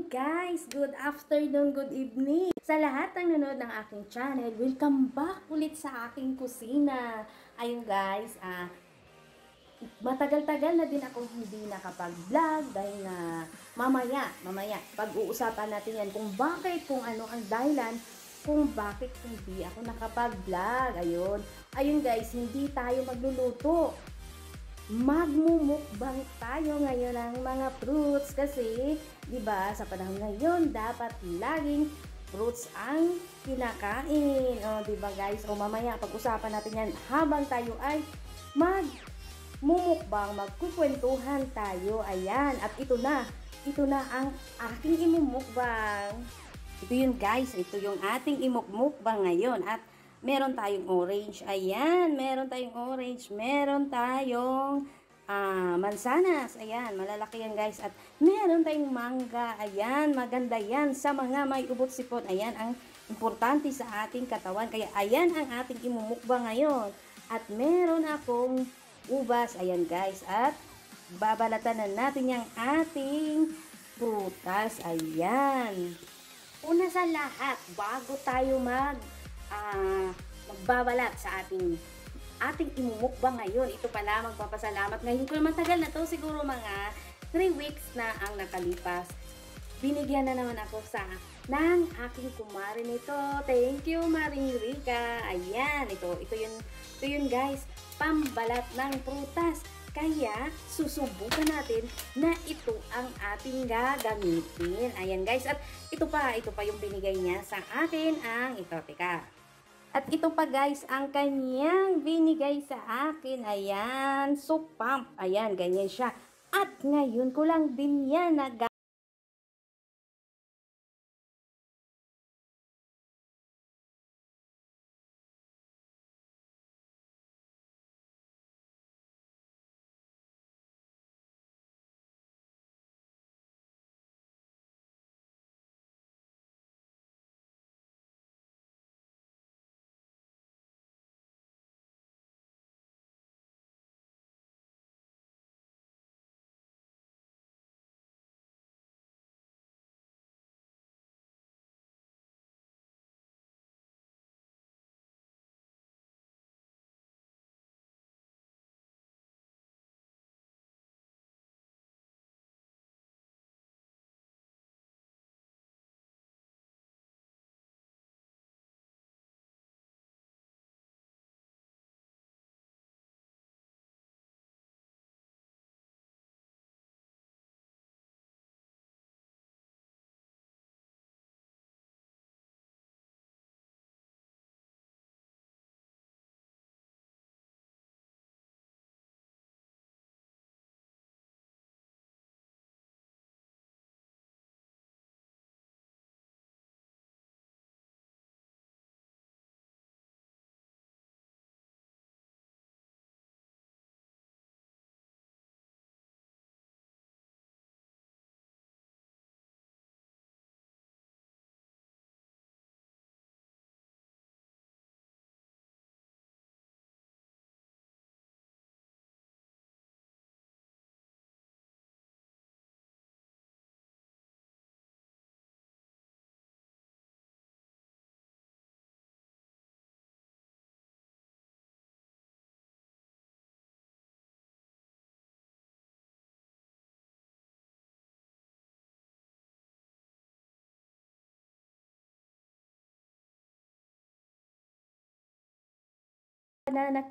morning guys! Good afternoon, good evening! Sa lahat ng nanonood ng aking channel, welcome back ulit sa aking kusina. Ayun guys, matagal-tagal na din ako hindi nakapag-vlog dahil na mamaya, pag-uusapan natin yan kung ano ang dahilan kung bakit hindi ako nakapag-vlog. Ayun guys, hindi tayo magluluto. Magmumukbang tayo ngayon ng mga fruits kasi, 'di ba, sa panahon ngayon dapat laging fruits ang kinakain. 'Di ba guys? Mamaya pag-usapan natin 'yan habang tayo ay magmumukbang, magkukwentuhan tayo. Ayan, at ito na ang aking imumukbang. Ito yun guys, ito yung ating imukmukbang ngayon. At meron tayong orange. Ayan, meron tayong orange. Meron tayong mansanas. Ayan, malalaki yan guys. At meron tayong mangga. Ayan, maganda yan sa mga may ubot sipon. Ayan, ang importante sa ating katawan. Kaya ayan ang ating imumukbang ngayon. At meron akong ubas. Ayan guys. At babalatan na natin yung ating prutas. Ayan. Una sa lahat, bago tayo magbabalat sa ating imumukbang ngayon. Ito pala, magpapasalamat. Ngayon ko matagal na to, siguro mga 3 weeks na ang nakalipas. Binigyan na naman ako ng aking kumare nito. Thank you, Maring Rica. Ayan, ito yun guys, pambalat ng prutas. Kaya, susubukan natin na ito ang ating gagamitin. Ayan guys, at ito pa yung binigay niya sa akin, ang ito, teka. At ito pa guys, ang kanyang binigay sa akin. Ayan, soup pump. Ayan, ganyan siya. At ngayon ko lang din yan na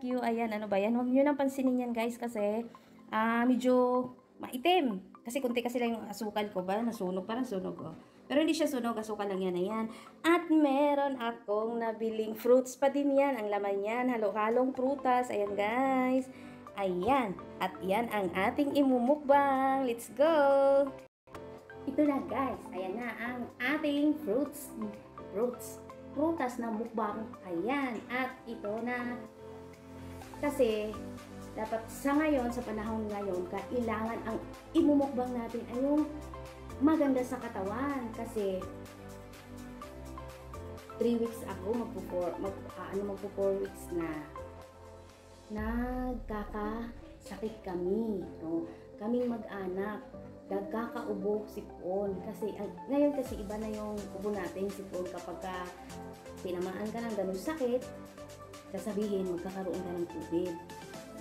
Q. Ayan, ano ba yan? Huwag nyo nang pansinin yan guys kasi medyo maitim. Kasi kunti kasi lang yung asukal ko. Parang sunog oh. Pero hindi siya sunog, asukal lang yan. Ayan. At meron akong nabiling fruits pa din yan. Ang laman yan, halo-halong prutas. Ayan guys. Ayan. At yan ang ating imumukbang. Let's go! Ito na guys. Ayan na ang ating fruits. Prutas na mukbang. Ayan. At ito na. Kasi, dapat sa ngayon, sa panahon ngayon, kailangan ang imumukbang natin ay yung maganda sa katawan. Kasi, 3 weeks ago, magpo 4 weeks na, nagkakasakit kami. No? Kaming mag-anak. nagkakaubo sipon. Kasi ngayon kasi iba na yung ubo natin sipon kapag tinamaan ka ng ganun sakit, sasabihin magkakaroon ka ng tubig.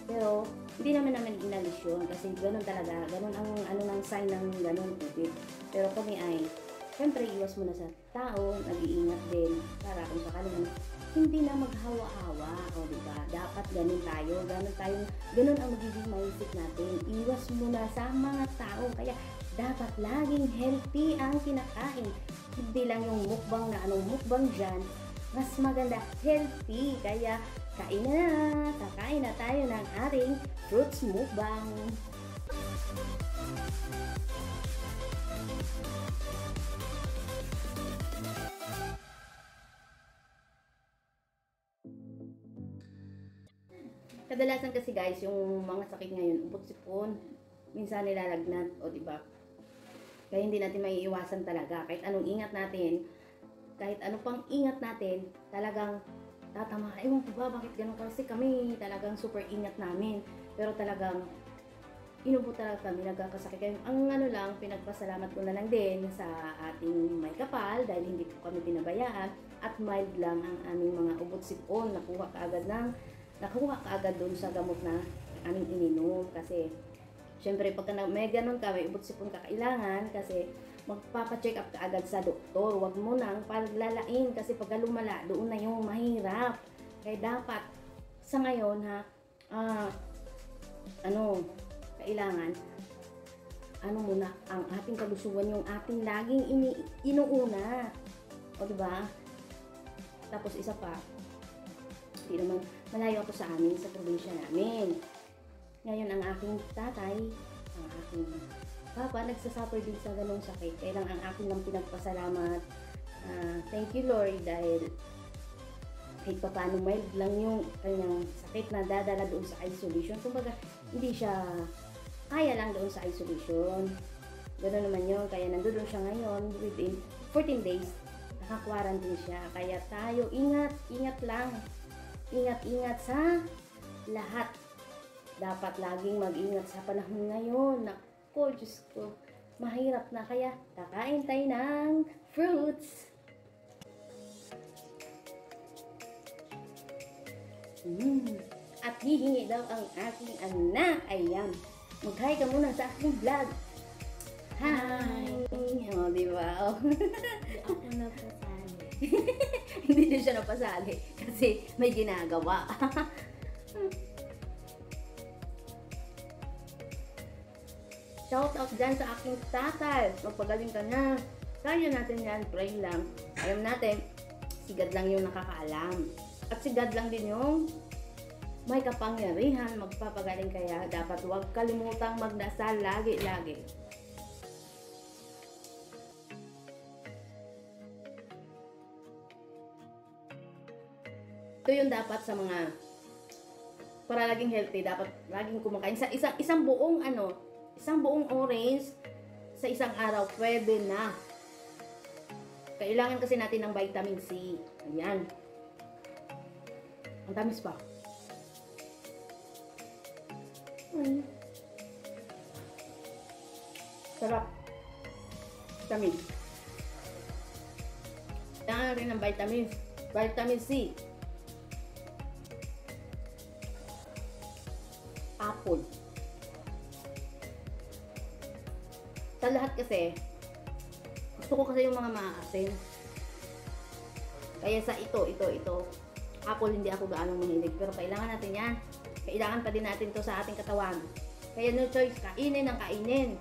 Pero hindi naman inalis yun kasi ganun talaga, ganun ang ng sign ng ganun tubig. Pero kami ay siyempre iwas muna sa tao, nag-iingat din para kung sakaling hindi na maghawa-hawa, o diba? Dapat ganun tayo, ganun ang magiging mindset natin. Iwas muna sa mga tao, kaya dapat laging healthy ang kinakain. Hindi lang yung mukbang na anong mukbang dyan, mas maganda healthy. Kaya kakain na tayo ng ating fruits mukbang. Kadalasan kasi guys, yung mga sakit ngayon, ubot sipon, minsan nilalagnat, o diba? Kaya hindi natin maiiwasan talaga. Kahit anong ingat natin, kahit ano pang ingat natin, talagang tatama. Ewan ko ba, bakit ganun? Kasi kami talagang super ingat namin. Pero talagang, inubot talaga kami, nagkakasakit. Kaya ang lang, pinagpasalamat ko na lang din sa ating may kapal, dahil hindi po kami pinabayaan, at mild lang ang aming mga ubot sipon. Nakuha kaagad doon sa gamot na aming ininom. Kasi, syempre, pagka may ganun ka, may ubot sipon ka kailangan, kasi magpapacheck up ka agad sa doktor. Huwag mo nang paglalain, kasi pagka lumala, doon na yung mahirap. Kaya dapat, sa ngayon kailangan, muna, ang ating kalusugan, yung ating laging inuuna. O diba? Tapos isa pa, hindi naman malayo ako sa amin, sa probinsya namin. Ngayon, ang aking tatay, ang aking papa, nagsasuffer din sa ganong sakit. Kaya lang ang aking lang pinagpasalamat. Thank you Lord, dahil kahit pa paano mild lang yung kanyang sakit na dadala doon sa isolation. Kumbaga, hindi siya kaya lang doon sa isolation. Ganoon naman yun. Kaya nandoon siya ngayon within 14 days. Naka-quarantine siya. Kaya tayo, ingat lang. Ingat sa lahat. Dapat laging mag-ingat sa panahon ngayon. Naku, Diyos ko, mahirap na. Kaya kakain tayo ng fruits. At hihingi daw ang aking anak. Ayan. Mag-hi ka muna sa aking vlog. Hi! O, diba? Oh. Hindi ako napasali. Hindi din siya napasali kasi may ginagawa. Shout out dyan sa aking tatay. Magpagaling ka na. Kaya natin yan. Pray lang. Alam natin, si God lang yung nakakaalam. At si God lang din yung may kapangyarihan magpapagaling. Kaya dapat huwag kalimutang magdasal lagi-lagi. Ito yung dapat sa mga para laging healthy, dapat laging kumakain sa isang buong orange sa isang araw, pwede na. Kailangan kasi natin ng vitamin C. Ayan. Ang tamis pa. Sarap. Tamis. Kailangan rin ng vitamin C. Apple. Sa lahat kasi, gusto ko kasi yung mga maasim. Kaya sa ito. Apple hindi ako gaano mahilig. Pero kailangan natin yan. Kailangan pa din natin to sa ating katawan. Kaya no choice, kainin ang kainin.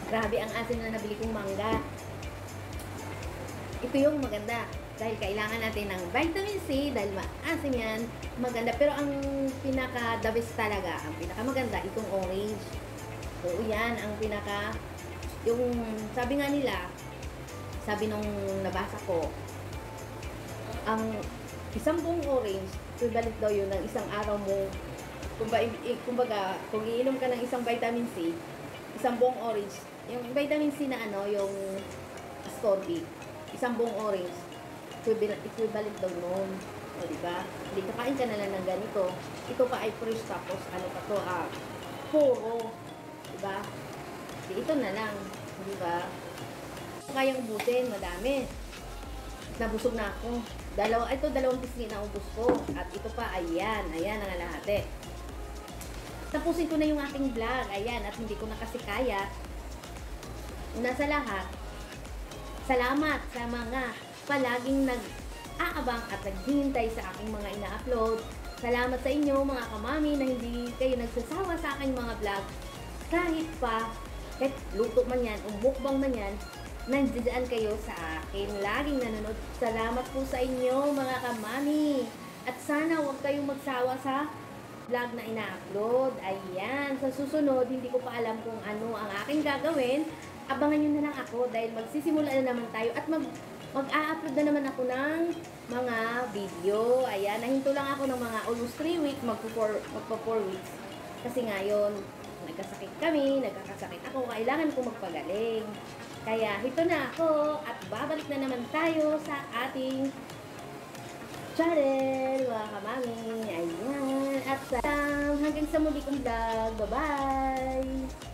Grabe ang asim na nabili kong mangga. Ito yung maganda. Dahil kailangan natin ng vitamin C, dahil maasim yan, maganda. Pero ang pinaka the best talaga, ang pinaka maganda, itong orange. Oo, yan, ang pinaka, yung, sabi nga nila, sabi nung nabasa ko, ang isang buong orange, equivalent daw yun ng isang araw mo. Kumbaga, kung iinom ka ng isang vitamin C, isang buong orange, yung vitamin C na ano, yung ascorbic, isang buong orange, equivalent daw nun. O, diba? Hindi, kakain ka na lang ng ganito. Ito pa ay fresh, tapos ano pa to, puro. Diba? Di, ito na lang. Diba? Kayang ubusin, madami. Nabusog na ako. Dalawang pisngi na ubus ko. At ito pa, ayan ang alahati. Tapusin ko na yung aking vlog. Ayan, at hindi ko na kasi kaya. Una sa lahat, salamat sa mga palaging nag-aabang at naghihintay sa aking mga ina-upload. Salamat sa inyo mga kamami na hindi kayo nagsasawa sa aking mga vlog. Kahit luto man yan, mukbang man yan, nandiyan kayo sa akin. Laging nanonood. Salamat po sa inyo mga kamami. At sana huwag kayong magsawa sa vlog na ina-upload. Ayan. Sa susunod, hindi ko pa alam kung ano ang aking gagawin. Abangan nyo na lang ako dahil magsisimula na naman tayo at mag-a-upload na naman ako ng mga video. Ayan. Nahinto lang ako ng mga almost 3 weeks. Magpo 4 weeks. Kasi ngayon, nagkasakit kami, nagkakasakit ako, kailangan ko magpagaling. Kaya, hito na ako at babalik na naman tayo sa ating channel, mga kamami. Ayan. At hanggang sa muli kong vlog. Bye-bye!